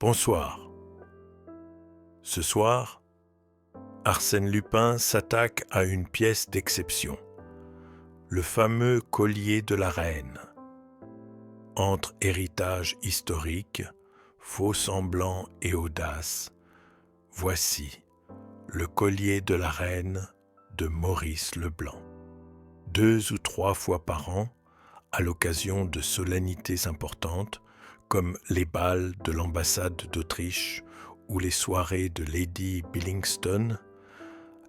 Bonsoir. Ce soir, Arsène Lupin s'attaque à une pièce d'exception, le fameux collier de la reine. Entre héritage historique, faux semblant et audace, voici le collier de la reine de Maurice Leblanc. 2 ou 3 fois par an, à l'occasion de solennités importantes, comme les bals de l'ambassade d'Autriche ou les soirées de Lady Billingston,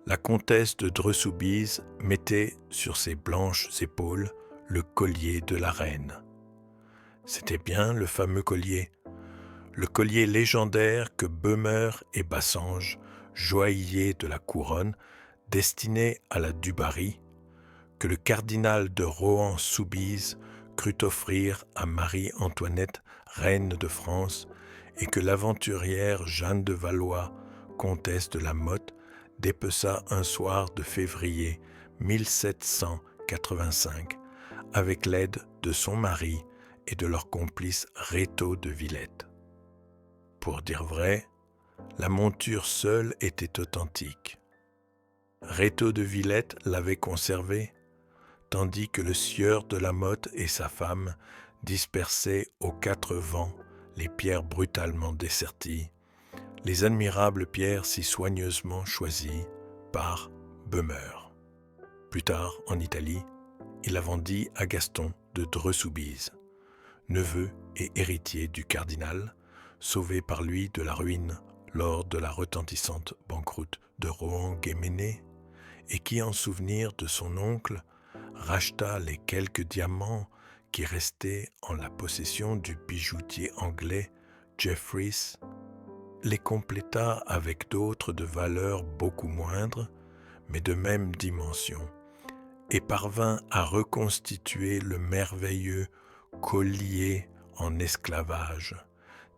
la comtesse de Dreux-Soubise mettait sur ses blanches épaules le collier de la reine. C'était bien le fameux collier, le collier légendaire que Beumer et Bassange, joailliers de la couronne, destinaient à la du Barry, que le cardinal de Rohan-Soubise crut offrir à Marie-Antoinette, reine de France, et que l'aventurière Jeanne de Valois, comtesse de la Motte, dépeça un soir de février 1785, avec l'aide de son mari et de leur complice Rétaux de Villette. Pour dire vrai, la monture seule était authentique. Rétaux de Villette l'avait conservée, tandis que le sieur de la Motte et sa femme dispersaient aux 4 vents les pierres brutalement desserties, les admirables pierres si soigneusement choisies par Beumer. Plus tard, en Italie, il la vendit à Gaston de Dreux-Soubise, neveu et héritier du cardinal, sauvé par lui de la ruine lors de la retentissante banqueroute de Rohan-Guéméné, et qui, en souvenir de son oncle, racheta les quelques diamants qui restaient en la possession du bijoutier anglais Jeffries, les compléta avec d'autres de valeur beaucoup moindre, mais de même dimension, et parvint à reconstituer le merveilleux collier en esclavage,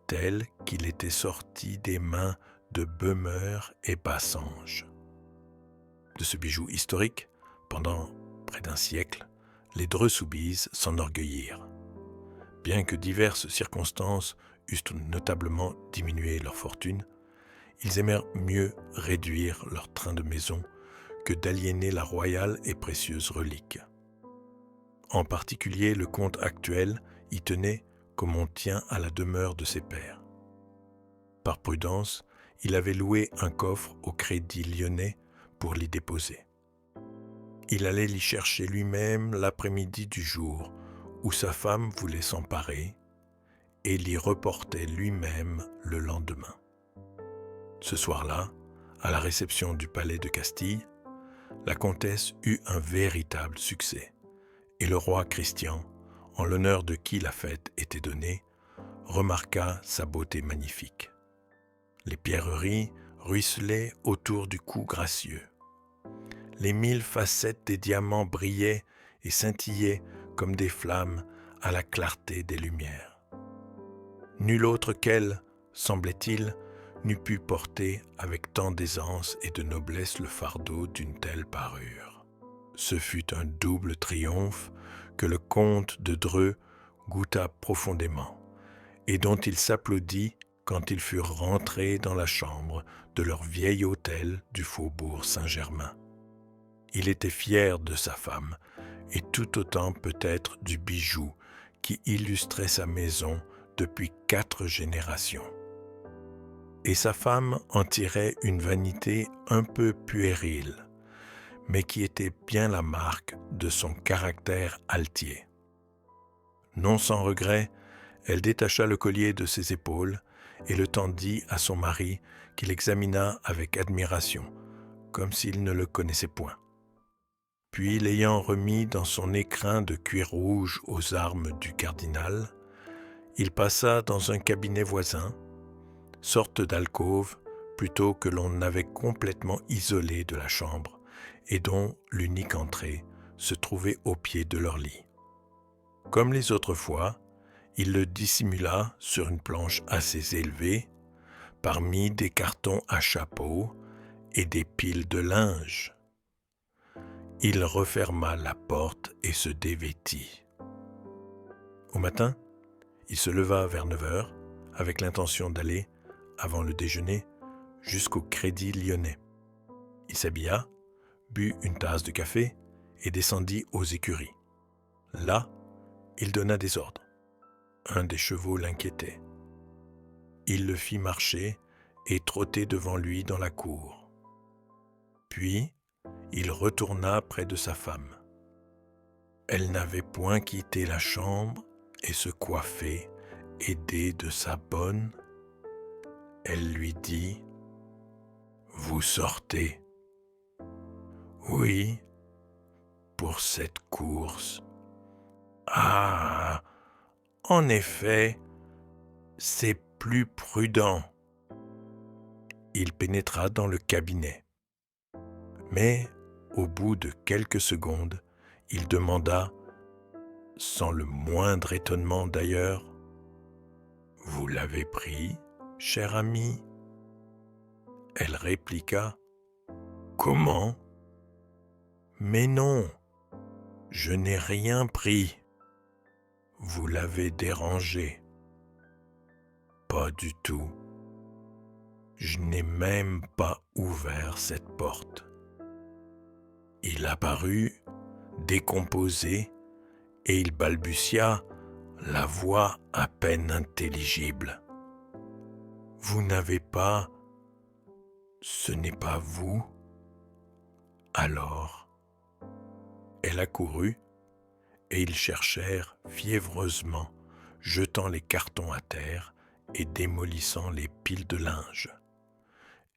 tel qu'il était sorti des mains de Beumer et Bassange. De ce bijou historique, pendant près d'un siècle, les Dreux-Soubise s'enorgueillirent. Bien que diverses circonstances eussent notablement diminué leur fortune, ils aimèrent mieux réduire leur train de maison que d'aliéner la royale et précieuse relique. En particulier, le comte actuel y tenait comme on tient à la demeure de ses pères. Par prudence, il avait loué un coffre au Crédit Lyonnais pour l'y déposer. Il allait l'y chercher lui-même l'après-midi du jour où sa femme voulait s'emparer et l'y reportait lui-même le lendemain. Ce soir-là, à la réception du palais de Castille, la comtesse eut un véritable succès et le roi Christian, en l'honneur de qui la fête était donnée, remarqua sa beauté magnifique. Les pierreries ruisselaient autour du cou gracieux. Les 1000 facettes des diamants brillaient et scintillaient comme des flammes à la clarté des lumières. Nul autre qu'elle, semblait-il, n'eût pu porter avec tant d'aisance et de noblesse le fardeau d'une telle parure. Ce fut un double triomphe que le comte de Dreux goûta profondément, et dont il s'applaudit quand ils furent rentrés dans la chambre de leur vieil hôtel du faubourg Saint-Germain. Il était fier de sa femme, et tout autant peut-être du bijou qui illustrait sa maison depuis 4 générations. Et sa femme en tirait une vanité un peu puérile, mais qui était bien la marque de son caractère altier. Non sans regret, elle détacha le collier de ses épaules et le tendit à son mari qui l'examina avec admiration, comme s'il ne le connaissait point. Puis, l'ayant remis dans son écrin de cuir rouge aux armes du cardinal, il passa dans un cabinet voisin, sorte d'alcôve plutôt que l'on avait complètement isolé de la chambre et dont l'unique entrée se trouvait au pied de leur lit. Comme les autres fois, il le dissimula sur une planche assez élevée, parmi des cartons à chapeau et des piles de linge. Il referma la porte et se dévêtit. Au matin, il se leva vers 9 heures, avec l'intention d'aller, avant le déjeuner, jusqu'au Crédit Lyonnais. Il s'habilla, but une tasse de café et descendit aux écuries. Là, il donna des ordres. Un des chevaux l'inquiétait. Il le fit marcher et trotter devant lui dans la cour. Puis, il retourna près de sa femme. Elle n'avait point quitté la chambre et se coiffait, aidée de sa bonne. Elle lui dit : « Vous sortez ? » ?»« Oui, pour cette course. »« Ah, en effet, c'est plus prudent. » Il pénétra dans le cabinet. Mais, au bout de quelques secondes, il demanda, sans le moindre étonnement d'ailleurs : « Vous l'avez pris, cher ami ? » Elle répliqua : « Comment ? Mais non, je n'ai rien pris. Vous l'avez dérangé. » Pas du tout. Je n'ai même pas ouvert cette porte. Il apparut, décomposé, et il balbutia, la voix à peine intelligible. « Vous n'avez pas... Ce n'est pas vous ? » Alors, elle accourut, et ils cherchèrent fiévreusement, jetant les cartons à terre et démolissant les piles de linge.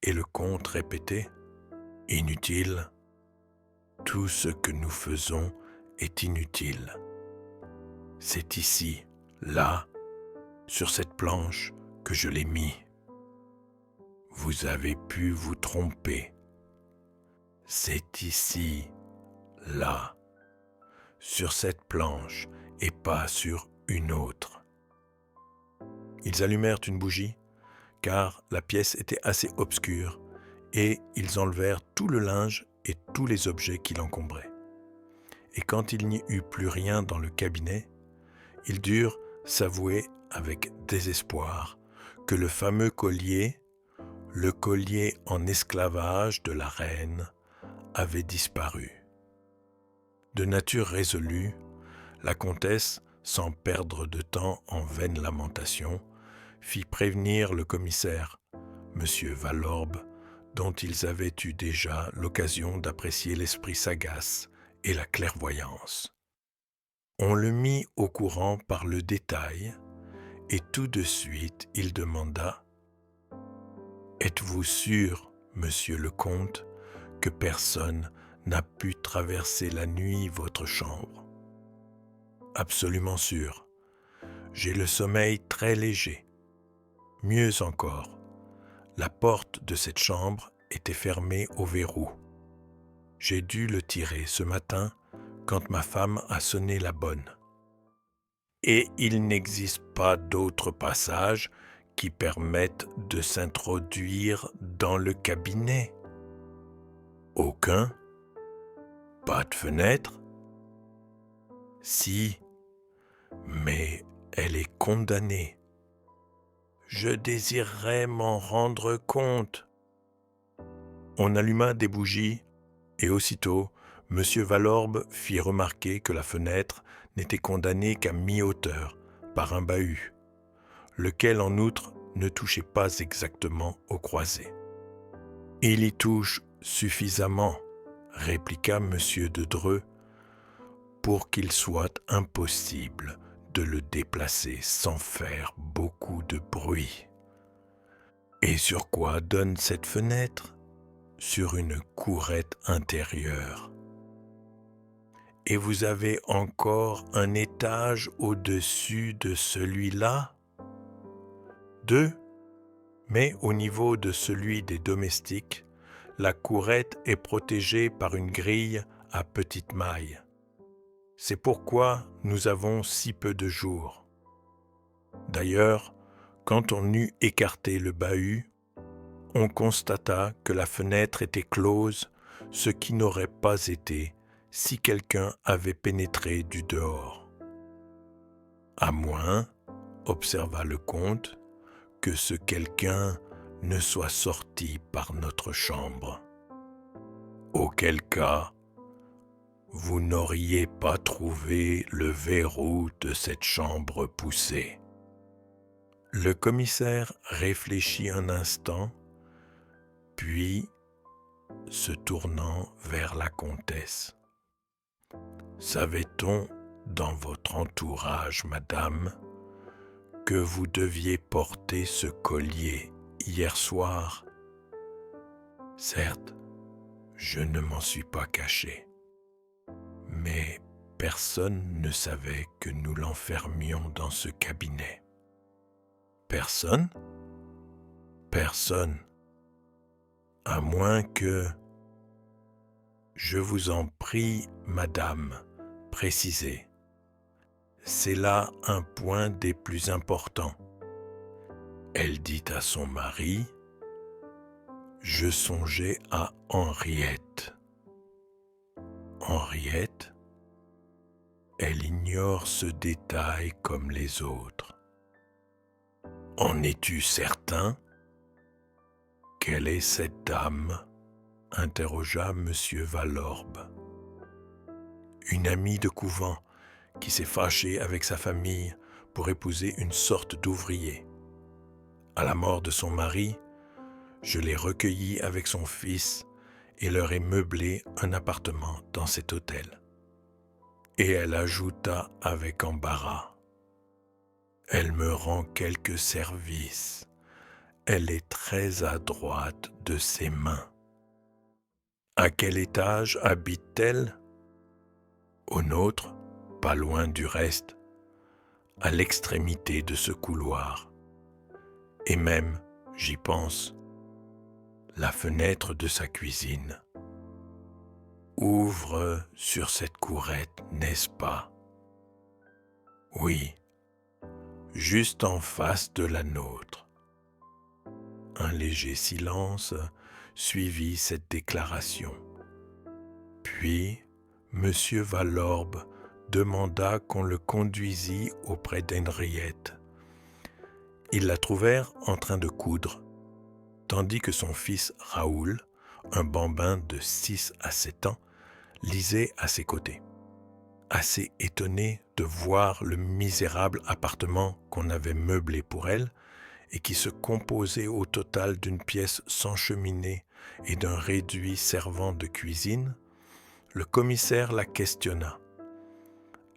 Et le comte répétait : « Inutile. Tout ce que nous faisons est inutile. C'est ici, là, sur cette planche que je l'ai mis. Vous avez pu vous tromper. C'est ici, là, sur cette planche et pas sur une autre. » Ils allumèrent une bougie, car la pièce était assez obscure, et ils enlevèrent tout le linge et tous les objets qui l'encombraient. Et quand il n'y eut plus rien dans le cabinet, ils durent s'avouer avec désespoir que le fameux collier, le collier en esclavage de la reine, avait disparu. De nature résolue, la comtesse, sans perdre de temps en vaines lamentations, fit prévenir le commissaire, M. Valorbe, dont ils avaient eu déjà l'occasion d'apprécier l'esprit sagace et la clairvoyance. On le mit au courant par le détail, et tout de suite il demanda : « Êtes-vous sûr, monsieur le comte, que personne n'a pu traverser la nuit votre chambre ? » ?»« Absolument sûr. J'ai le sommeil très léger. Mieux encore, la porte de cette chambre était fermée au verrou. J'ai dû le tirer ce matin quand ma femme a sonné la bonne. Et il n'existe pas d'autre passage qui permette de s'introduire dans le cabinet. Aucun. Pas de fenêtre. Si, mais elle est condamnée. Je désirerais m'en rendre compte. » On alluma des bougies, et aussitôt, M. Valorbe fit remarquer que la fenêtre n'était condamnée qu'à mi-hauteur par un bahut, lequel en outre ne touchait pas exactement aux croisées. « Il y touche suffisamment, » répliqua M. de Dreux, « pour qu'il soit impossible de le déplacer sans faire beaucoup de bruit. » « Et sur quoi donne cette fenêtre ? » ?»« Sur une courette intérieure. » « Et vous avez encore un étage au-dessus de celui-là ? » ?»« 2, mais au niveau de celui des domestiques, la courette est protégée par une grille à petite maille. C'est pourquoi nous avons si peu de jour. D'ailleurs, quand on eut écarté le bahut, on constata que la fenêtre était close, ce qui n'aurait pas été si quelqu'un avait pénétré du dehors. « À moins, observa le comte, que ce quelqu'un ne soit sorti par notre chambre. Auquel cas, vous n'auriez pas trouvé le verrou de cette chambre poussé. » Le commissaire réfléchit un instant, puis, se tournant vers la comtesse. « Savait-on dans votre entourage, madame, que vous deviez porter ce collier hier soir ? » ?»« Certes, je ne m'en suis pas caché, mais personne ne savait que nous l'enfermions dans ce cabinet. » »« Personne ? » ?»« Personne. À moins que... » »« Je vous en prie, madame, précisez. C'est là un point des plus importants. » Elle dit à son mari: « Je songeais à Henriette. » Henriette? Elle ignore ce détail comme les autres. « En es-tu certain ? » ?»« Quelle est cette dame ? » interrogea Monsieur Valorbe. « Une amie de couvent qui s'est fâchée avec sa famille pour épouser une sorte d'ouvrier. À la mort de son mari, je l'ai recueillie avec son fils et leur ai meublé un appartement dans cet hôtel. » Et elle ajouta avec embarras: « Elle me rend quelques services. Elle est très adroite de ses mains. » « À quel étage habite-t-elle ? » ?»« Au nôtre, pas loin du reste, à l'extrémité de ce couloir. Et même, j'y pense, la fenêtre de sa cuisine ouvre sur cette courette, n'est-ce pas ? » ?»« Oui, juste en face de la nôtre. » Un léger silence suivit cette déclaration. Puis, Monsieur Valorbe demanda qu'on le conduisît auprès d'Henriette. Ils la trouvèrent en train de coudre, tandis que son fils Raoul, un bambin de 6 à 7 ans, lisait à ses côtés. Assez étonné de voir le misérable appartement qu'on avait meublé pour elle, et qui se composait au total d'une pièce sans cheminée et d'un réduit servant de cuisine, le commissaire la questionna.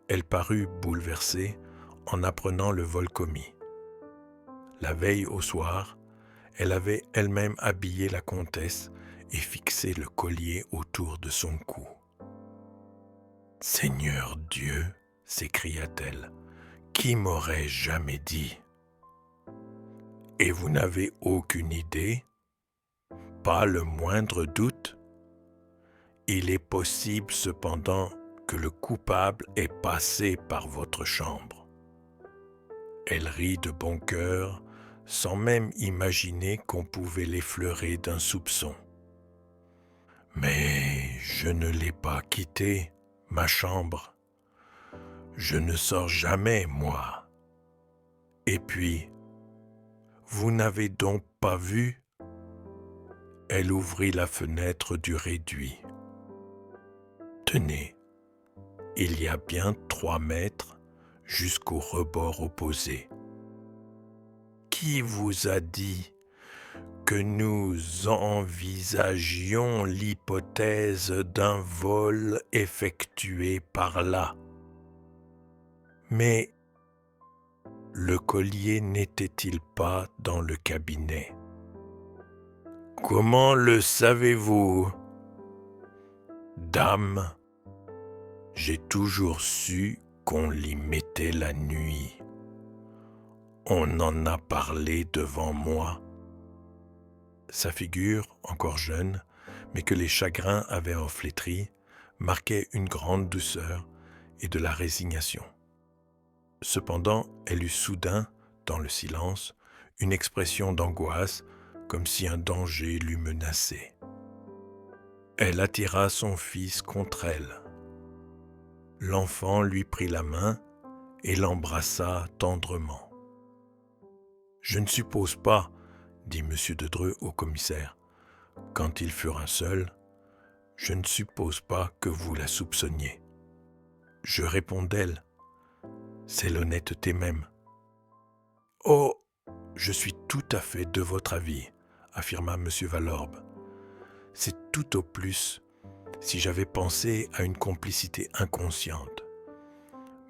Elle parut bouleversée en apprenant le vol commis. La veille au soir, elle avait elle-même habillé la comtesse et fixé le collier autour de son cou. « Seigneur Dieu !» s'écria-t-elle, « qui m'aurait jamais dit ? » « Et vous n'avez aucune idée ? Pas le moindre doute ? Il est possible cependant que le coupable est passé par votre chambre. » Elle rit de bon cœur, sans même imaginer qu'on pouvait l'effleurer d'un soupçon. « Mais je ne l'ai pas quittée, ma chambre. Je ne sors jamais, moi. Et puis, vous n'avez donc pas vu ? » Elle ouvrit la fenêtre du réduit. « Tenez, il y a bien 3 mètres jusqu'au rebord opposé. Qui vous a dit que nous envisagions l'hypothèse d'un vol effectué par là ? Mais le collier n'était-il pas dans le cabinet ? Comment le savez-vous ? Dame, j'ai toujours su qu'on l'y mettait la nuit. On en a parlé devant moi. » Sa figure, encore jeune, mais que les chagrins avaient enflétrie, marquait une grande douceur et de la résignation. Cependant, elle eut soudain, dans le silence, une expression d'angoisse, comme si un danger l'eût menacée. Elle attira son fils contre elle. L'enfant lui prit la main et l'embrassa tendrement. Je ne suppose pas, dit M. de Dreux au commissaire, quand ils furent un seul, je ne suppose pas que vous la soupçonniez. Je réponds d'elle, c'est l'honnêteté même. Oh, je suis tout à fait de votre avis, affirma M. Valorbe. C'est tout au plus si j'avais pensé à une complicité inconsciente.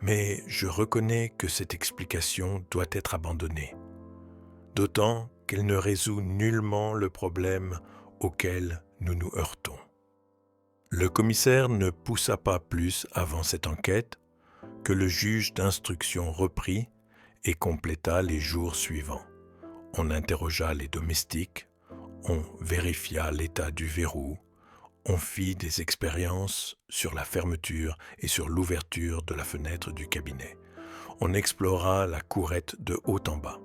Mais je reconnais que cette explication doit être abandonnée, d'autant qu'elle ne résout nullement le problème auquel nous nous heurtons. Le commissaire ne poussa pas plus avant cette enquête que le juge d'instruction reprit et compléta les jours suivants. On interrogea les domestiques, on vérifia l'état du verrou, on fit des expériences sur la fermeture et sur l'ouverture de la fenêtre du cabinet. On explora la courette de haut en bas.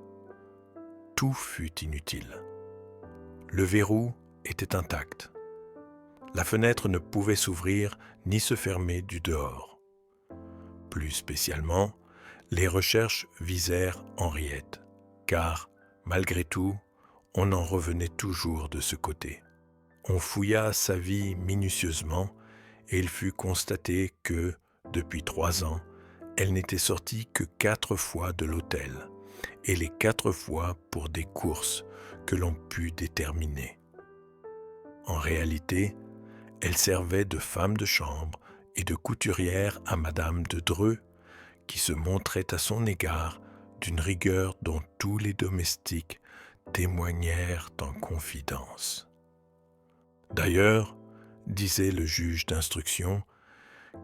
Tout fut inutile. Le verrou était intact. La fenêtre ne pouvait s'ouvrir ni se fermer du dehors. Plus spécialement, les recherches visèrent Henriette, car, malgré tout, on en revenait toujours de ce côté. On fouilla sa vie minutieusement et il fut constaté que, depuis 3 ans, elle n'était sortie que 4 fois de l'hôtel, et les 4 fois pour des courses que l'on put déterminer. En réalité, elle servait de femme de chambre et de couturière à Madame de Dreux, qui se montrait à son égard d'une rigueur dont tous les domestiques témoignèrent en confidence. D'ailleurs, disait le juge d'instruction,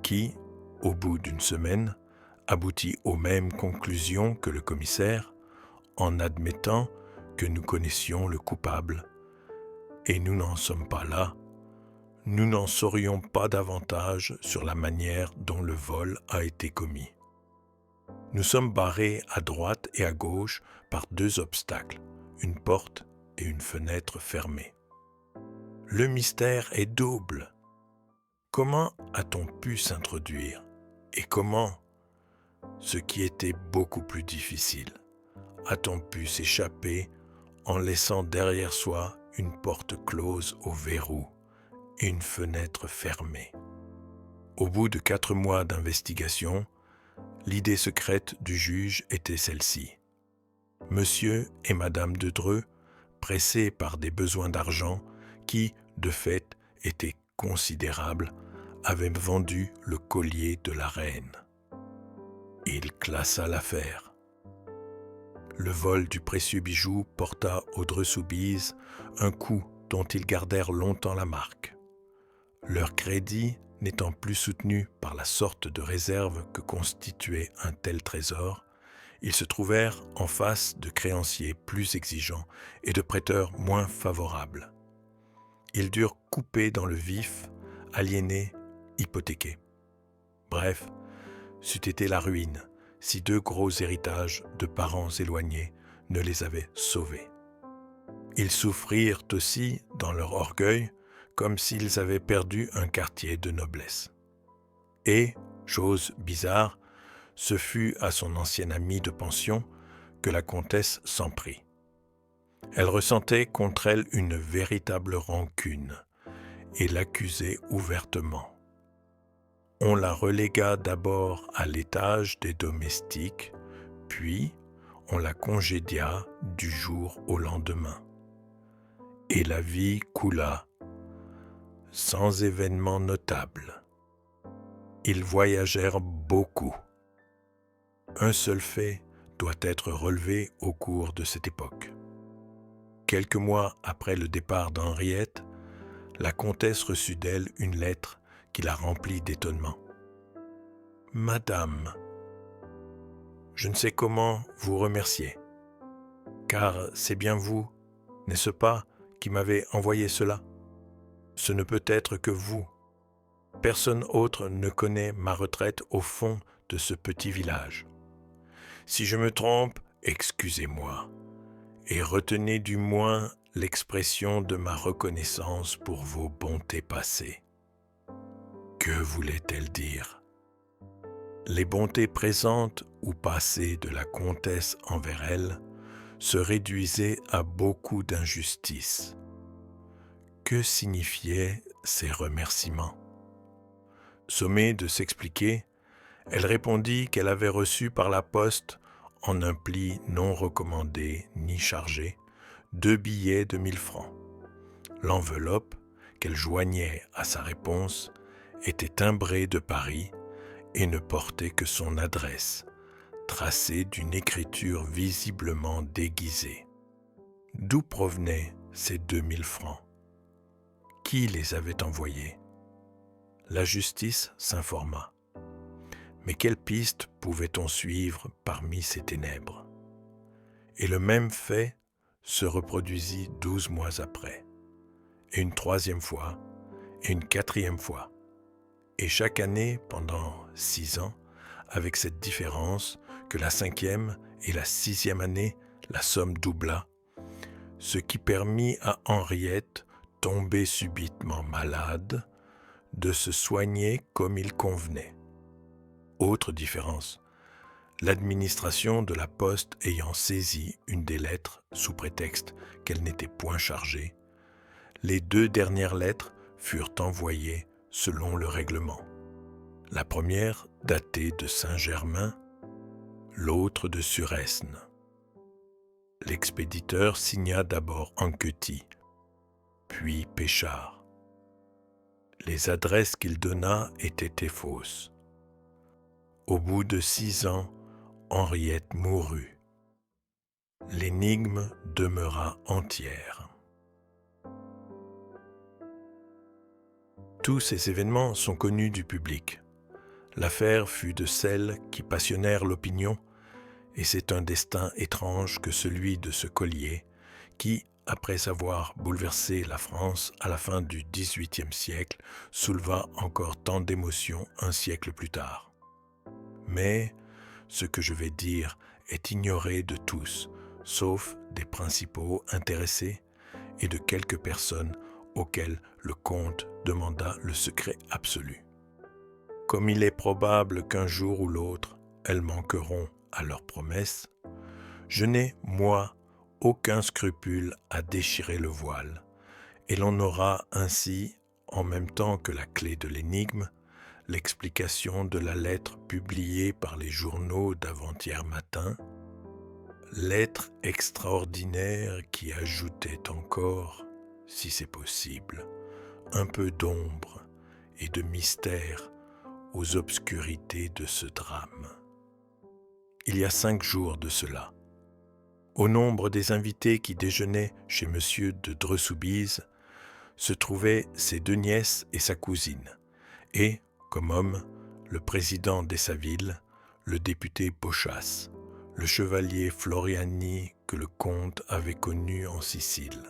qui, au bout d'une semaine, aboutit aux mêmes conclusions que le commissaire, en admettant que nous connaissions le coupable, et nous n'en sommes pas là, nous n'en saurions pas davantage sur la manière dont le vol a été commis. Nous sommes barrés à droite et à gauche par 2 obstacles, une porte et une fenêtre fermée. Le mystère est double. Comment a-t-on pu s'introduire? Et comment, ce qui était beaucoup plus difficile, a-t-on pu s'échapper en laissant derrière soi une porte close au verrou et une fenêtre fermée? Au bout de 4 mois d'investigation, l'idée secrète du juge était celle-ci. Monsieur et Madame de Dreux, pressés par des besoins d'argent qui, de fait, étaient considérables, avaient vendu le collier de la reine. Il classa l'affaire. Le vol du précieux bijou porta aux Dreux-Soubise un coup dont ils gardèrent longtemps la marque. Leur crédit n'étant plus soutenu par la sorte de réserve que constituait un tel trésor, ils se trouvèrent en face de créanciers plus exigeants et de prêteurs moins favorables. Ils durent couper dans le vif, aliéner, hypothéquer. Bref, c'eût été la ruine si 2 gros héritages de parents éloignés ne les avaient sauvés. Ils souffrirent aussi, dans leur orgueil, comme s'ils avaient perdu un quartier de noblesse. Et, chose bizarre, ce fut à son ancienne amie de pension que la comtesse s'en prit. Elle ressentait contre elle une véritable rancune et l'accusait ouvertement. On la relégua d'abord à l'étage des domestiques, puis on la congédia du jour au lendemain. Et la vie coula, sans événement notable. Ils voyagèrent beaucoup. Un seul fait doit être relevé au cours de cette époque. Quelques mois après le départ d'Henriette, la comtesse reçut d'elle une lettre qui la remplit d'étonnement. « Madame, je ne sais comment vous remercier, car c'est bien vous, n'est-ce pas, qui m'avez envoyé cela? Ce ne peut être que vous. Personne autre ne connaît ma retraite au fond de ce petit village. Si je me trompe, excusez-moi, et retenez du moins l'expression de ma reconnaissance pour vos bontés passées. » Que voulait-elle dire? Les bontés présentes ou passées de la comtesse envers elle se réduisait à beaucoup d'injustices. Que signifiaient ces remerciements? Sommée de s'expliquer, elle répondit qu'elle avait reçu par la poste, en un pli non recommandé ni chargé, 2 billets de 1 000 francs. L'enveloppe, qu'elle joignait à sa réponse, était timbrée de Paris et ne portait que son adresse, tracée d'une écriture visiblement déguisée. D'où provenaient ces 2 000 francs? Qui les avait envoyés? La justice s'informa. Mais quelle piste pouvait-on suivre parmi ces ténèbres? Et le même fait se reproduisit 12 mois après, et une 3e fois, et une 4e fois, et chaque année pendant 6 ans, avec cette différence que la 5e et la 6e année, la somme doubla, ce qui permit à Henriette, tombée subitement malade, de se soigner comme il convenait. Autre différence, l'administration de la poste ayant saisi une des lettres sous prétexte qu'elle n'était point chargée, les 2 dernières lettres furent envoyées selon le règlement. La première datée de Saint-Germain, l'autre de Suresnes. L'expéditeur signa d'abord Anquetil, puis Péchard. Les adresses qu'il donna étaient fausses. Au bout de 6 ans, Henriette mourut. L'énigme demeura entière. Tous ces événements sont connus du public. L'affaire fut de celles qui passionnèrent l'opinion, et c'est un destin étrange que celui de ce collier, qui, après avoir bouleversé la France à la fin du XVIIIe siècle, souleva encore tant d'émotions un siècle plus tard. Mais ce que je vais dire est ignoré de tous, sauf des principaux intéressés et de quelques personnes auxquelles le comte demanda le secret absolu. Comme il est probable qu'un jour ou l'autre, elles manqueront à leurs promesses, je n'ai, moi, aucun scrupule à déchirer le voile, et l'on aura ainsi, en même temps que la clé de l'énigme, l'explication de la lettre publiée par les journaux d'avant-hier matin, lettre extraordinaire qui ajoutait encore, si c'est possible, un peu d'ombre et de mystère aux obscurités de ce drame. Il y a 5 jours de cela, au nombre des invités qui déjeunaient chez M. de Dreux-Soubise, se trouvaient ses 2 nièces et sa cousine, et, comme homme, le président d'Essaville, le député Bochas, le chevalier Floriani que le comte avait connu en Sicile,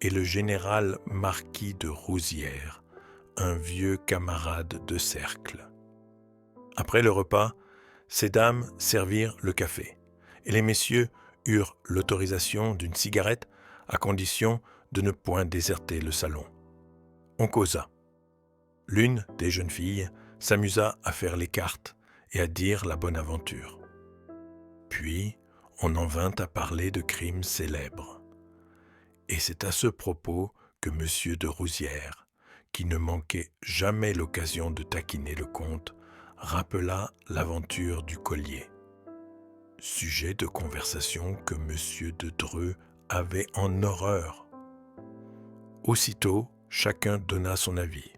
et le général marquis de Rouzières, un vieux camarade de cercle. Après le repas, ces dames servirent le café, et les messieurs eurent l'autorisation d'une cigarette à condition de ne point déserter le salon. On causa. L'une des jeunes filles s'amusa à faire les cartes et à dire la bonne aventure. Puis, on en vint à parler de crimes célèbres. Et c'est à ce propos que M. de Rouzières, qui ne manquait jamais l'occasion de taquiner le comte, rappela l'aventure du collier. Sujet de conversation que M. de Dreux avait en horreur. Aussitôt, chacun donna son avis.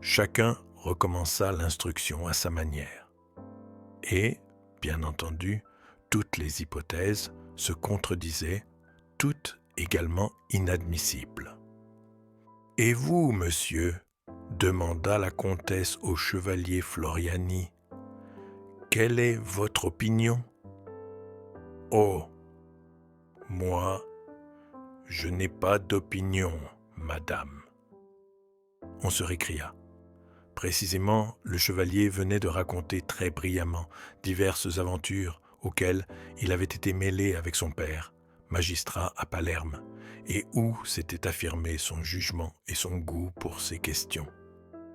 Chacun recommença l'instruction à sa manière. Et, bien entendu, toutes les hypothèses se contredisaient, toutes également inadmissibles. « Et vous, monsieur ?» demanda la comtesse au chevalier Floriani. « Quelle est votre opinion ?»« Oh, moi, je n'ai pas d'opinion, madame. » On se récria. Précisément, le chevalier venait de raconter très brillamment diverses aventures auxquelles il avait été mêlé avec son père, magistrat à Palerme, et où s'était affirmé son jugement et son goût pour ces questions.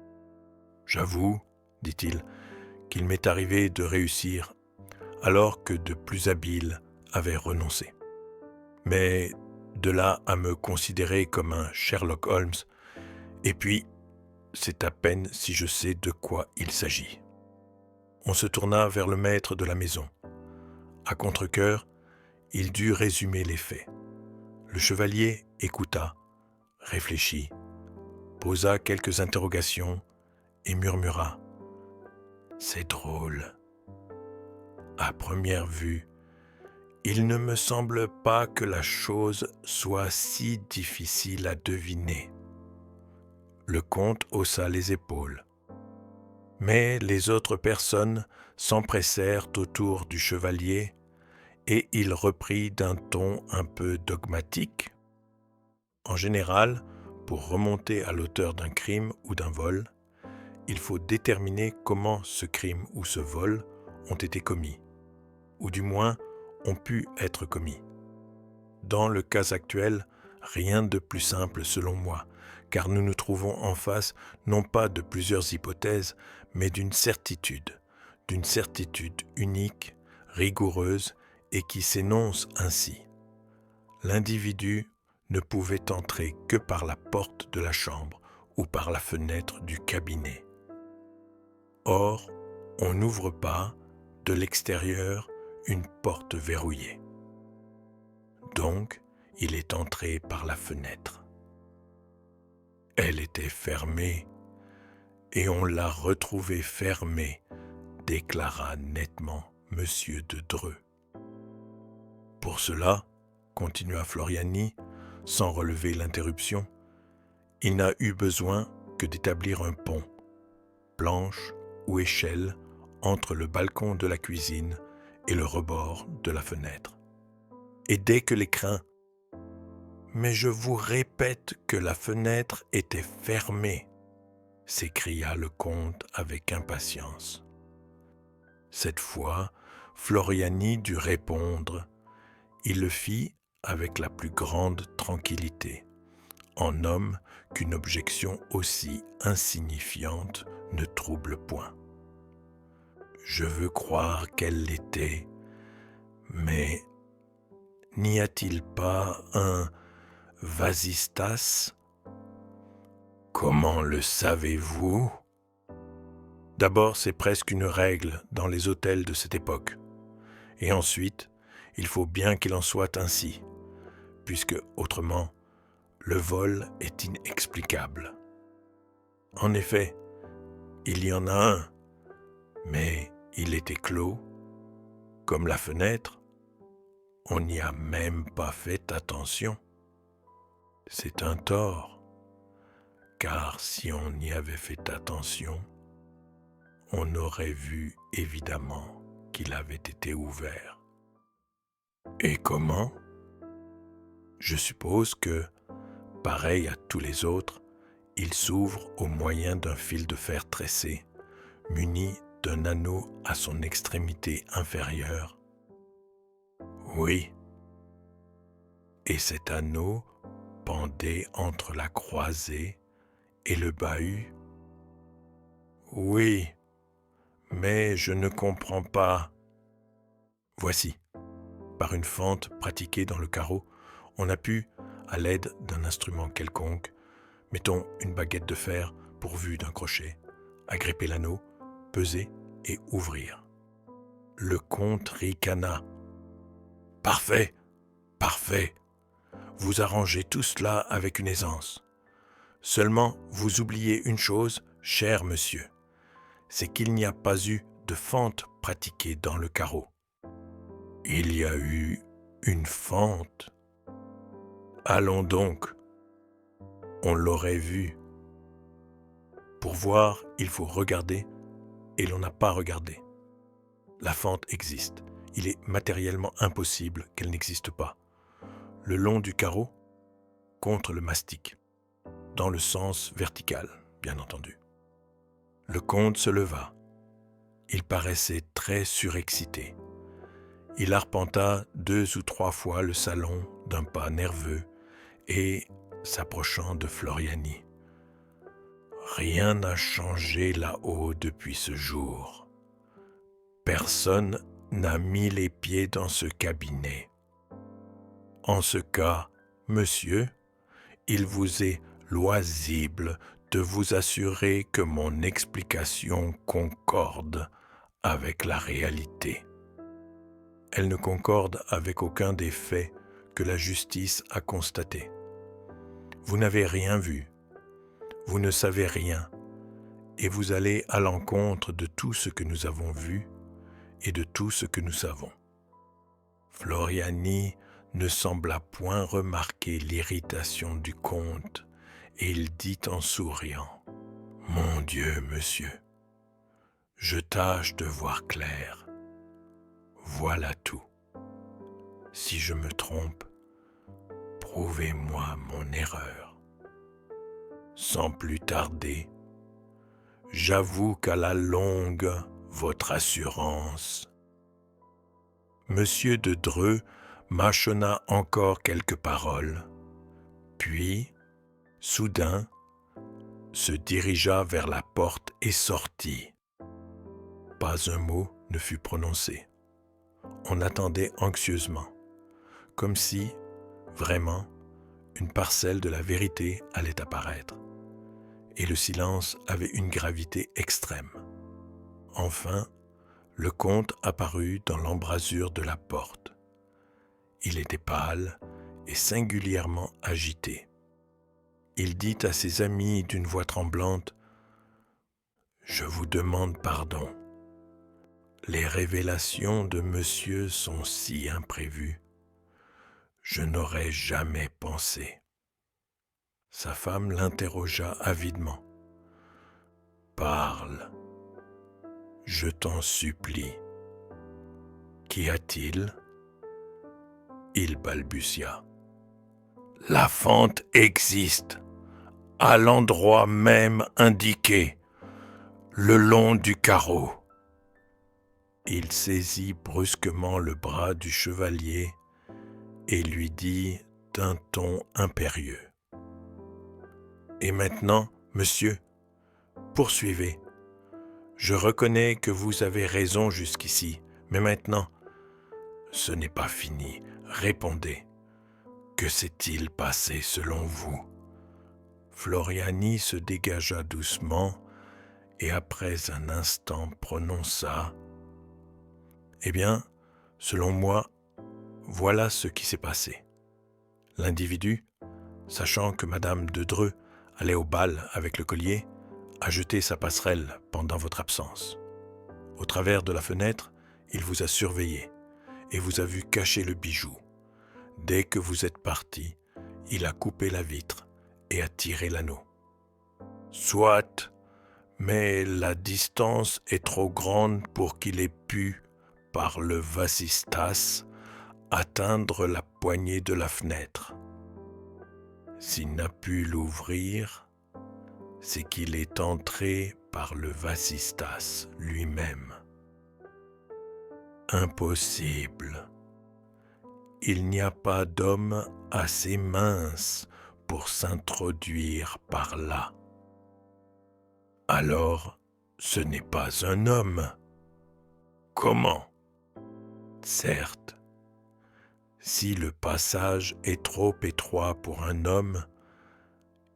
« J'avoue, dit-il, qu'il m'est arrivé de réussir alors que de plus habiles avaient renoncé. Mais de là à me considérer comme un Sherlock Holmes, et puis, c'est à peine si je sais de quoi il s'agit. On se tourna vers le maître de la maison. À contre-cœur, il dut résumer les faits. Le chevalier écouta, réfléchit, posa quelques interrogations et murmura « C'est drôle. À première vue, il ne me semble pas que la chose soit si difficile à deviner. » Le comte haussa les épaules. Mais les autres personnes s'empressèrent autour du chevalier et il reprit d'un ton un peu dogmatique. En général, pour remonter à l'auteur d'un crime ou d'un vol, il faut déterminer comment ce crime ou ce vol ont été commis, ou du moins ont pu être commis. Dans le cas actuel, rien de plus simple selon moi, car nous nous trouvons en face non pas de plusieurs hypothèses, mais d'une certitude unique, rigoureuse et qui s'énonce ainsi. L'individu ne pouvait entrer que par la porte de la chambre ou par la fenêtre du cabinet. Or, on n'ouvre pas, de l'extérieur, une porte verrouillée. Donc, il est entré par la fenêtre. Elle était fermée, et on l'a retrouvée fermée, déclara nettement Monsieur de Dreux. Pour cela, continua Floriani, sans relever l'interruption, il n'a eu besoin que d'établir un pont, planche ou échelle, entre le balcon de la cuisine et le rebord de la fenêtre. Et dès que l'écrin « Mais je vous répète que la fenêtre était fermée !» s'écria le comte avec impatience. Cette fois, Floriani dut répondre. Il le fit avec la plus grande tranquillité, en homme qu'une objection aussi insignifiante ne trouble point. Je veux croire qu'elle l'était, mais n'y a-t-il pas un vasistas? Comment le savez-vous? D'abord, c'est presque une règle dans les hôtels de cette époque. Et ensuite, il faut bien qu'il en soit ainsi, puisque, autrement, le vol est inexplicable. En effet, il y en a un, mais il était clos, comme la fenêtre. On n'y a même pas fait attention. C'est un tort, car si on y avait fait attention, on aurait vu évidemment qu'il avait été ouvert. Et comment? Je suppose que, pareil à tous les autres, il s'ouvre au moyen d'un fil de fer tressé, muni d'un anneau à son extrémité inférieure. Oui. Et cet anneau pendait entre la croisée et le bahut. Oui, mais je ne comprends pas. Voici. Par une fente pratiquée dans le carreau, on a pu, à l'aide d'un instrument quelconque, mettons une baguette de fer pourvue d'un crochet, agripper l'anneau, peser et ouvrir. Le comte ricana. « Parfait, parfait. Vous arrangez tout cela avec une aisance. Seulement, vous oubliez une chose, cher monsieur, c'est qu'il n'y a pas eu de fente pratiquée dans le carreau. » Il y a eu une fente. Allons donc, on l'aurait vu. Pour voir, il faut regarder, et l'on n'a pas regardé. La fente existe. Il est matériellement impossible qu'elle n'existe pas. Le long du carreau, contre le mastic, dans le sens vertical, bien entendu. Le comte se leva. Il paraissait très surexcité. Il arpenta 2 ou 3 fois le salon d'un pas nerveux et, s'approchant de Floriani, « Rien n'a changé là-haut depuis ce jour. Personne n'a mis les pieds dans ce cabinet. En ce cas, monsieur, il vous est loisible de vous assurer que mon explication concorde avec la réalité. Elle ne concorde avec aucun des faits que la justice a constatés. Vous n'avez rien vu, vous ne savez rien, et vous allez à l'encontre de tout ce que nous avons vu et de tout ce que nous savons. Floriani ne sembla point remarquer l'irritation du comte, et il dit en souriant : « Mon Dieu, monsieur, je tâche de voir clair. Voilà tout. Si je me trompe, prouvez-moi mon erreur. Sans plus tarder, j'avoue qu'à la longue, votre assurance. » Monsieur de Dreux mâchonna encore quelques paroles, puis, soudain, se dirigea vers la porte et sortit. Pas un mot ne fut prononcé. On attendait anxieusement, comme si, vraiment, une parcelle de la vérité allait apparaître. Et le silence avait une gravité extrême. Enfin, le comte apparut dans l'embrasure de la porte. Il était pâle et singulièrement agité. Il dit à ses amis d'une voix tremblante : « Je vous demande pardon. Les révélations de monsieur sont si imprévues. Je n'aurais jamais pensé. » Sa femme l'interrogea avidement. « Parle, je t'en supplie. Qu'y a-t-il » Il balbutia. « La fente existe, à l'endroit même indiqué, le long du carreau. » Il saisit brusquement le bras du chevalier et lui dit d'un ton impérieux : « Et maintenant, monsieur, poursuivez. Je reconnais que vous avez raison jusqu'ici, mais maintenant, ce n'est pas fini. Répondez. Que s'est-il passé selon vous ?» Floriani se dégagea doucement et après un instant prononça : « Eh bien, selon moi, voilà ce qui s'est passé. L'individu, sachant que Madame de Dreux allait au bal avec le collier, a jeté sa passerelle pendant votre absence. Au travers de la fenêtre, il vous a surveillé et vous a vu cacher le bijou. Dès que vous êtes parti, il a coupé la vitre et a tiré l'anneau. Soit, mais la distance est trop grande pour qu'il ait pu, par le vasistas, atteindre la poignée de la fenêtre. S'il n'a pu l'ouvrir, c'est qu'il est entré par le vasistas lui-même. Impossible. Il n'y a pas d'homme assez mince pour s'introduire par là. Alors, ce n'est pas un homme. Comment ? Certes, si le passage est trop étroit pour un homme,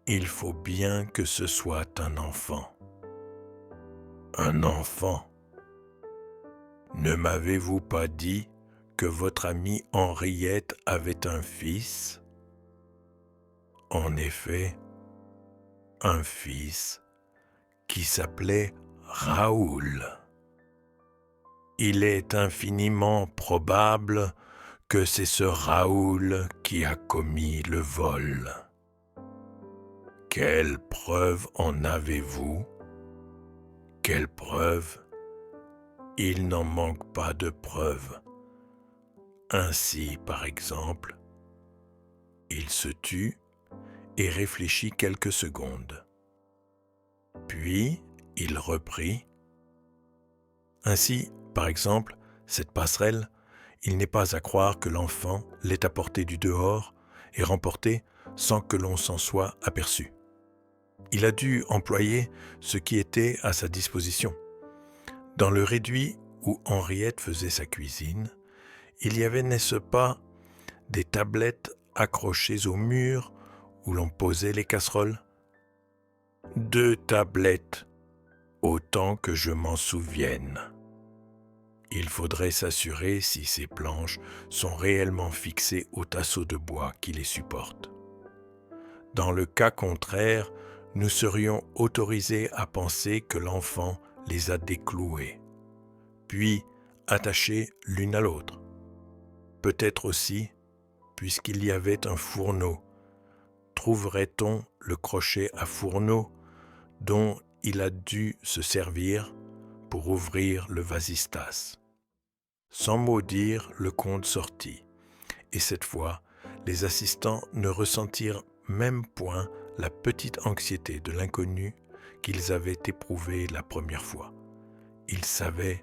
il faut bien que ce soit un enfant. Un enfant ? Ne m'avez-vous pas dit que votre amie Henriette avait un fils ? En effet, un fils qui s'appelait Raoul. Il est infiniment probable que c'est ce Raoul qui a commis le vol. Quelle preuve en avez-vous ? Quelle preuve ? Il n'en manque pas de preuves. Ainsi, par exemple, il se tut et réfléchit quelques secondes. Puis, il reprit : « Ainsi, par exemple, cette passerelle, il n'est pas à croire que l'enfant l'ait apportée du dehors et remportée sans que l'on s'en soit aperçu. Il a dû employer ce qui était à sa disposition. Dans le réduit où Henriette faisait sa cuisine, il y avait, n'est-ce pas, des tablettes accrochées au mur où l'on posait les casseroles. 2 tablettes, autant que je m'en souvienne. Il faudrait s'assurer si ces planches sont réellement fixées au tasseau de bois qui les supporte. Dans le cas contraire, nous serions autorisés à penser que l'enfant les a déclouées, puis attachées l'une à l'autre. Peut-être aussi, puisqu'il y avait un fourneau, trouverait-on le crochet à fourneau dont il a dû se servir pour ouvrir le vasistas. Sans mot dire, le comte sortit, et cette fois, les assistants ne ressentirent même point la petite anxiété de l'inconnu qu'ils avaient éprouvée la première fois. Ils savaient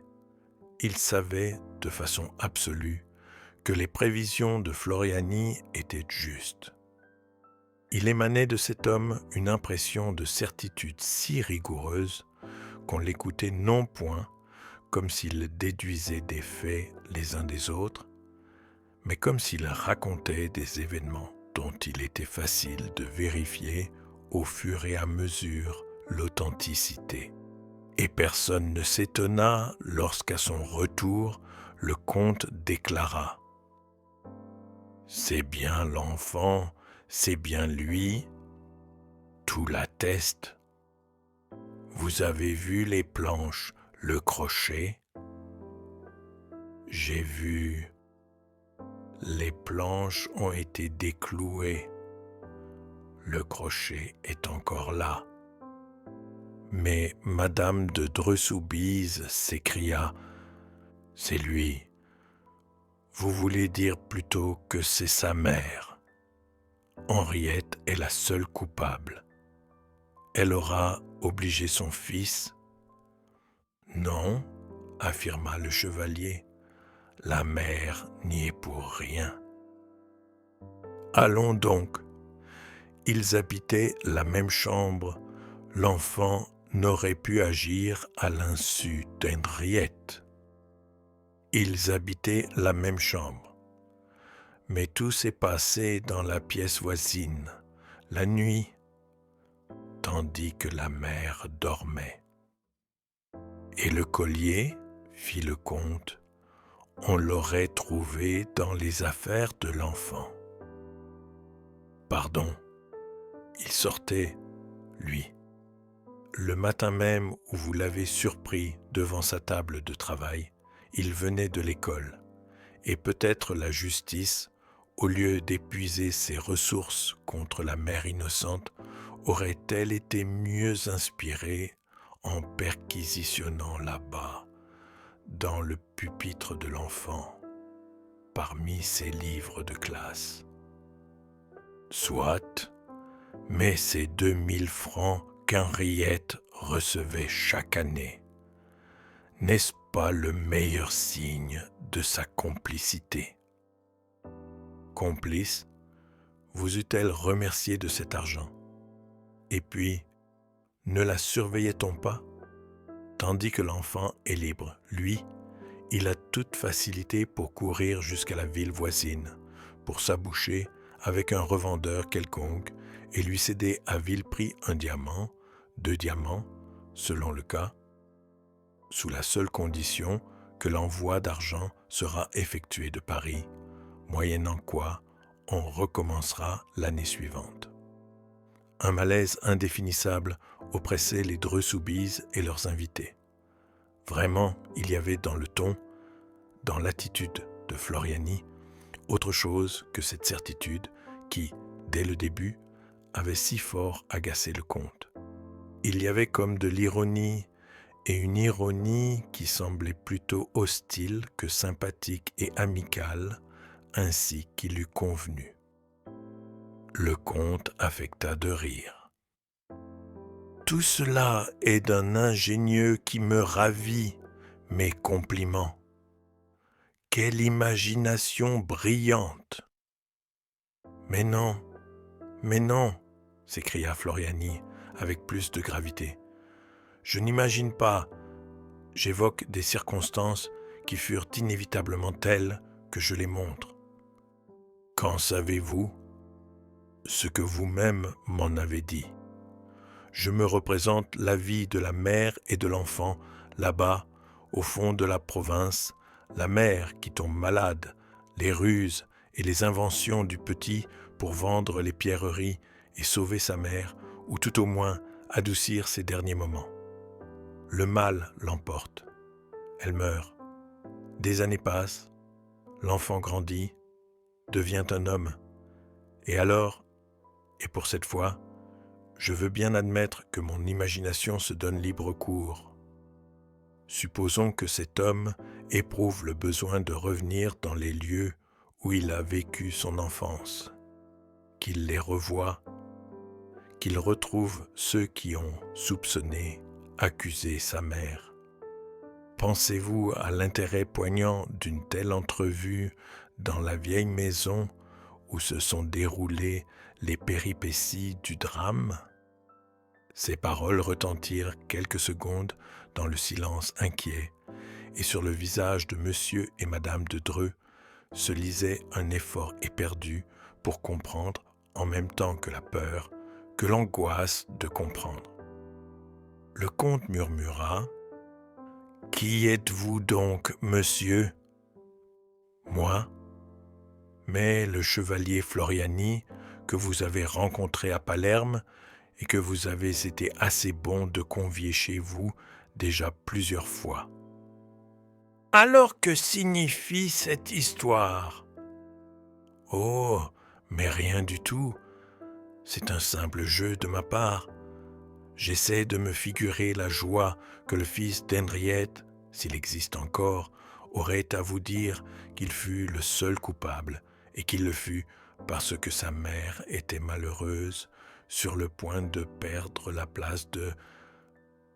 de façon absolue que les prévisions de Floriani étaient justes. Il émanait de cet homme une impression de certitude si rigoureuse qu'on l'écoutait non point comme s'il déduisait des faits les uns des autres, mais comme s'il racontait des événements dont il était facile de vérifier au fur et à mesure l'authenticité. Et personne ne s'étonna lorsqu'à son retour, le comte déclara : « C'est bien l'enfant, c'est bien lui, tout l'atteste. Vous avez vu les planches, le crochet ? J'ai vu. Les planches ont été déclouées. Le crochet est encore là. » Mais Madame de Dreux-Soubise s'écria : « C'est lui. Vous voulez dire plutôt que c'est sa mère. Henriette est la seule coupable. Elle aura obligé son fils. » »« Non, » affirma le chevalier, « la mère n'y est pour rien. » »« Allons donc. Ils habitaient la même chambre. L'enfant n'aurait pu agir à l'insu d'Henriette. Ils habitaient la même chambre. Mais tout s'est passé dans la pièce voisine, la nuit, tandis que la mère dormait. Et le collier, fit le comte, on l'aurait trouvé dans les affaires de l'enfant. Pardon, il sortait, lui, le matin même où vous l'avez surpris devant sa table de travail. Il venait de l'école, et peut-être la justice, au lieu d'épuiser ses ressources contre la mère innocente, aurait-elle été mieux inspirée en perquisitionnant là-bas, dans le pupitre de l'enfant, parmi ses livres de classe. Soit, mais ces 2000 francs qu'Henriette recevait chaque année, n'est-ce pas le meilleur signe de sa complicité ? Complice, vous eût-elle remercié de cet argent ? Et puis, ne la surveillait-on pas ? Tandis que l'enfant est libre, lui, il a toute facilité pour courir jusqu'à la ville voisine, pour s'aboucher avec un revendeur quelconque et lui céder à vil prix 1 diamant, 2 diamants, selon le cas, sous la seule condition que l'envoi d'argent sera effectué de Paris, moyennant quoi on recommencera l'année suivante. Un malaise indéfinissable oppressait les Dreux-Soubise et leurs invités. Vraiment, il y avait dans le ton, dans l'attitude de Floriani, autre chose que cette certitude qui, dès le début, avait si fort agacé le comte. Il y avait comme de l'ironie, et une ironie qui semblait plutôt hostile que sympathique et amicale, ainsi qu'il eût convenu. Le comte affecta de rire. « Tout cela est d'un ingénieux qui me ravit, mes compliments. Quelle imagination brillante !»« Mais non, s'écria Floriani avec plus de gravité. Je n'imagine pas, j'évoque des circonstances qui furent inévitablement telles que je les montre. Qu'en savez-vous? Ce que vous-même m'en avez dit. Je me représente la vie de la mère et de l'enfant, là-bas, au fond de la province, la mère qui tombe malade, les ruses et les inventions du petit pour vendre les pierreries et sauver sa mère, ou tout au moins adoucir ses derniers moments. Le mal l'emporte. Elle meurt. Des années passent, l'enfant grandit, devient un homme. Et alors, et pour cette fois, je veux bien admettre que mon imagination se donne libre cours. Supposons que cet homme éprouve le besoin de revenir dans les lieux où il a vécu son enfance, qu'il les revoie, qu'il retrouve ceux qui ont soupçonné, accusé sa mère. Pensez-vous à l'intérêt poignant d'une telle entrevue dans la vieille maison où se sont déroulées les péripéties du drame? Ces paroles retentirent quelques secondes dans le silence inquiet, et sur le visage de monsieur et madame de Dreux se lisait un effort éperdu pour comprendre, en même temps que la peur, que l'angoisse de comprendre. Le comte murmura : « Qui êtes-vous donc, monsieur ? » ?»« Moi, mais le chevalier Floriani, que vous avez rencontré à Palerme, et que vous avez été assez bon de convier chez vous déjà plusieurs fois. » « Alors que signifie cette histoire ? » ?»« Oh, mais rien du tout. C'est un simple jeu de ma part. J'essaie de me figurer la joie que le fils d'Henriette, s'il existe encore, aurait à vous dire qu'il fut le seul coupable, et qu'il le fut parce que sa mère était malheureuse, sur le point de perdre la place de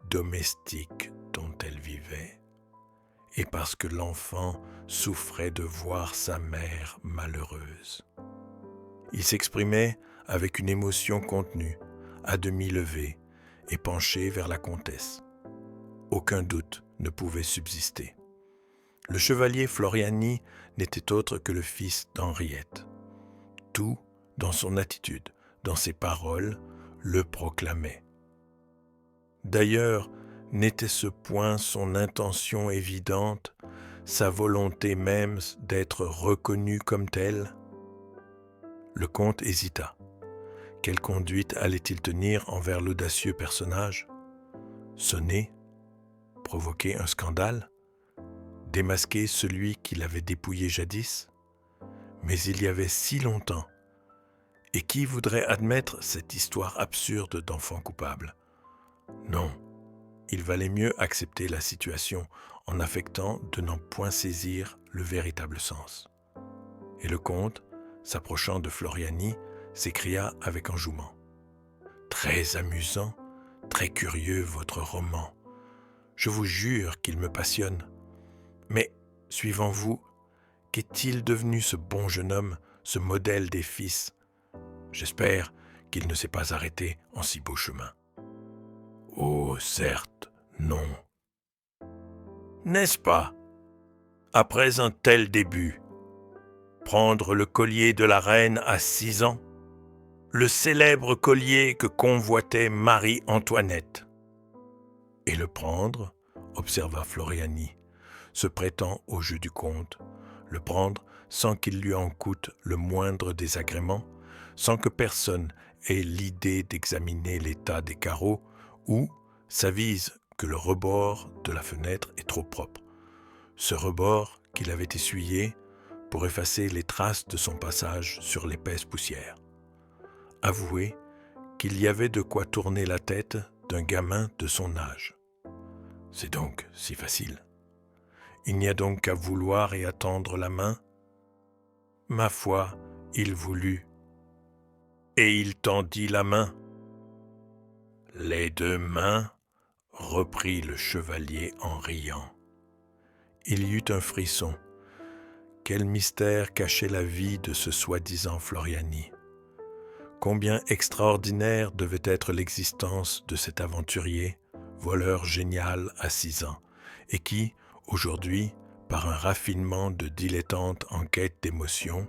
domestique dont elle vivait, et parce que l'enfant souffrait de voir sa mère malheureuse. Il s'exprimait avec une émotion contenue, à demi levée, et penché vers la comtesse. Aucun doute ne pouvait subsister. Le chevalier Floriani n'était autre que le fils d'Henriette. Tout, dans son attitude, dans ses paroles, le proclamait. D'ailleurs, n'était-ce point son intention évidente, sa volonté même d'être reconnu comme tel ? Le comte hésita. Quelle conduite allait-il tenir envers l'audacieux personnage ? Sonner ? Provoquer un scandale ? Démasquer celui qui l'avait dépouillé jadis ? Mais il y avait si longtemps. Et qui voudrait admettre cette histoire absurde d'enfant coupable ? Non, il valait mieux accepter la situation en affectant de n'en point saisir le véritable sens. Et le comte, s'approchant de Floriani, s'écria avec enjouement : « Très amusant, très curieux votre roman. Je vous jure qu'il me passionne. Mais, suivant vous, qu'est-il devenu ce bon jeune homme, ce modèle des fils ? J'espère qu'il ne s'est pas arrêté en si beau chemin. » « Oh, certes, non. N'est-ce pas, après un tel début, prendre le collier de la reine à 6 ans, le célèbre collier que convoitait Marie-Antoinette, et le prendre, observa Floriani, se prêtant au jeu du comte, le prendre sans qu'il lui en coûte le moindre désagrément, sans que personne ait l'idée d'examiner l'état des carreaux ou s'avise que le rebord de la fenêtre est trop propre, ce rebord qu'il avait essuyé pour effacer les traces de son passage sur l'épaisse poussière. Avouez qu'il y avait de quoi tourner la tête d'un gamin de son âge. C'est donc si facile. Il n'y a donc qu'à vouloir et à tendre la main. Ma foi, il voulut, et il tendit la main. Les 2 mains, reprit le chevalier en riant. Il y eut un frisson. Quel mystère cachait la vie de ce soi-disant Floriani ? Combien extraordinaire devait être l'existence de cet aventurier, voleur génial à 6 ans, et qui, aujourd'hui, par un raffinement de dilettante en quête d'émotion,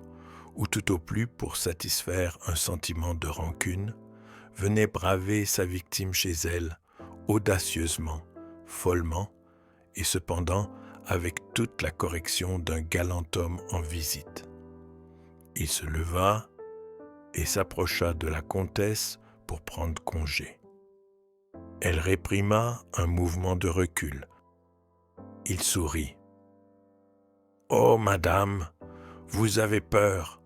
ou tout au plus pour satisfaire un sentiment de rancune, venait braver sa victime chez elle, audacieusement, follement, et cependant avec toute la correction d'un galant homme en visite. Il se leva et s'approcha de la comtesse pour prendre congé. Elle réprima un mouvement de recul. Il sourit. « Oh, madame, vous avez peur.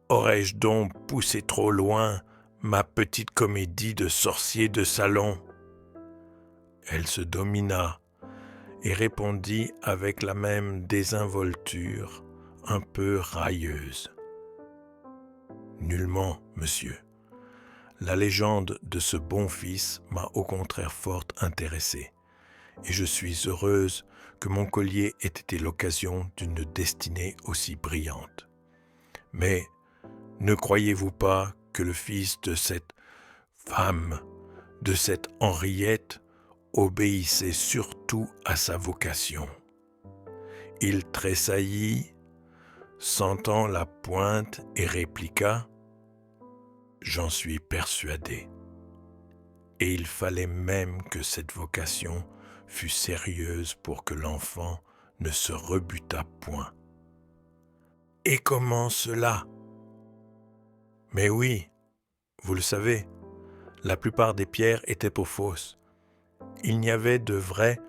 Aurais-je donc poussé trop loin ma petite comédie de sorcier de salon ?» Elle se domina et répondit avec la même désinvolture, un peu railleuse. « Nullement, monsieur. La légende de ce bon fils m'a au contraire fort intéressée, et je suis heureuse que mon collier ait été l'occasion d'une destinée aussi brillante. Mais ne croyez-vous pas que le fils de cette femme, de cette Henriette, obéissait surtout à sa vocation? Il tressaillit, sentant la pointe, et répliqua : « J'en suis persuadé. Et il fallait même que cette vocation fût sérieuse pour que l'enfant ne se rebutât point. » « Et comment cela ? » ?»« Mais oui, vous le savez, la plupart des pierres étaient pour fausses. Il n'y avait de vrai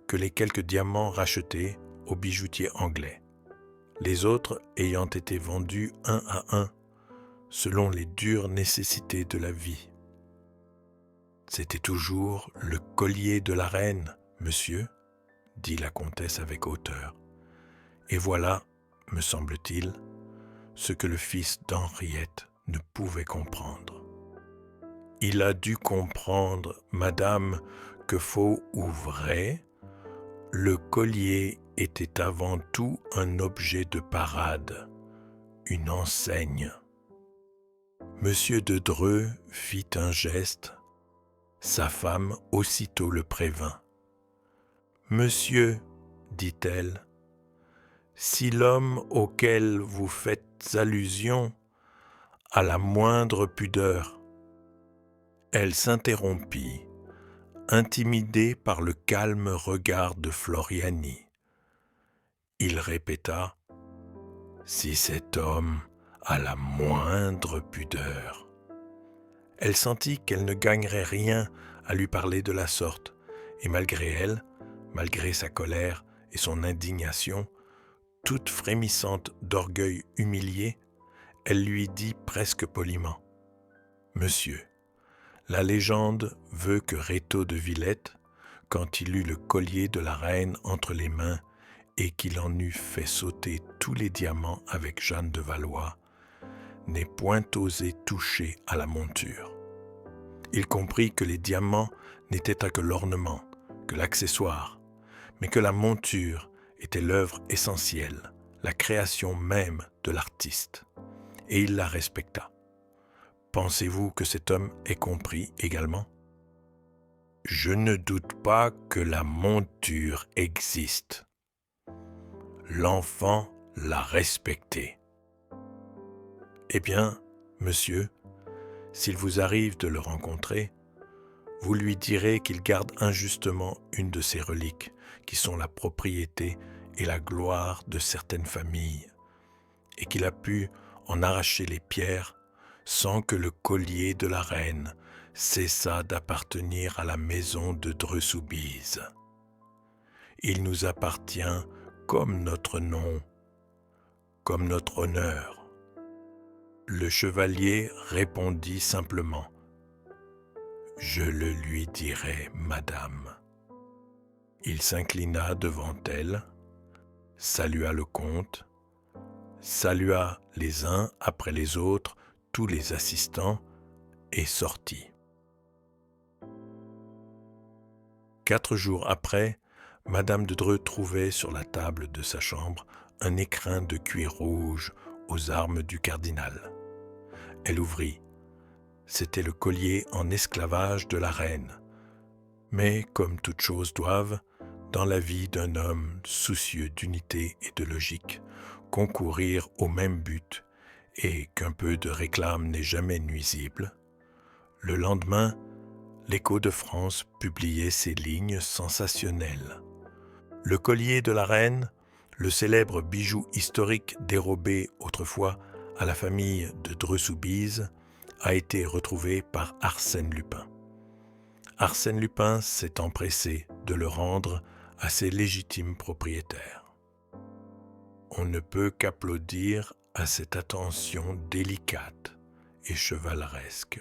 que les quelques diamants rachetés aux bijoutiers anglais, les autres ayant été vendus un à un, selon les dures nécessités de la vie. C'était toujours le collier de la reine, monsieur, dit la comtesse avec hauteur. Et voilà, me semble-t-il, ce que le fils d'Henriette ne pouvait comprendre. Il a dû comprendre, madame, que faux ou vrai, le collier était avant tout un objet de parade, une enseigne. Monsieur de Dreux fit un geste. Sa femme aussitôt le prévint. « Monsieur, dit-elle, si l'homme auquel vous faites allusion a la moindre pudeur. » Elle s'interrompit, intimidée par le calme regard de Floriani. Il répéta : « Si cet homme a la moindre pudeur. » Elle sentit qu'elle ne gagnerait rien à lui parler de la sorte, et malgré elle, malgré sa colère et son indignation, toute frémissante d'orgueil humilié, elle lui dit presque poliment : « Monsieur, la légende veut que Rétaux de Villette, quand il eut le collier de la reine entre les mains et qu'il en eut fait sauter tous les diamants avec Jeanne de Valois, n'ait point osé toucher à la monture. Il comprit que les diamants n'étaient que l'ornement, que l'accessoire, mais que la monture était l'œuvre essentielle, la création même de l'artiste, et il la respecta. Pensez-vous que cet homme ait compris également ? Je ne doute pas que la monture existe. L'enfant l'a respectée. Eh bien, monsieur, s'il vous arrive de le rencontrer, vous lui direz qu'il garde injustement une de ces reliques qui sont la propriété et la gloire de certaines familles, et qu'il a pu en arracher les pierres sans que le collier de la reine cessât d'appartenir à la maison de Dreux-Soubise. Il nous appartient comme notre nom, comme notre honneur. » Le chevalier répondit simplement : « Je le lui dirai, madame. » Il s'inclina devant elle, salua le comte, salua les uns après les autres tous les assistants et sortit. 4 jours après, madame de Dreux trouvait sur la table de sa chambre un écrin de cuir rouge aux armes du cardinal. Elle ouvrit. C'était le collier en esclavage de la reine. Mais, comme toutes choses doivent, dans la vie d'un homme soucieux d'unité et de logique, concourir au même but et qu'un peu de réclame n'est jamais nuisible, le lendemain, l'Écho de France publiait ces lignes sensationnelles. Le collier de la reine, le célèbre bijou historique dérobé autrefois à la famille de Dreux-Soubise, a été retrouvé par Arsène Lupin. Arsène Lupin s'est empressé de le rendre à ses légitimes propriétaires. On ne peut qu'applaudir à cette attention délicate et chevaleresque.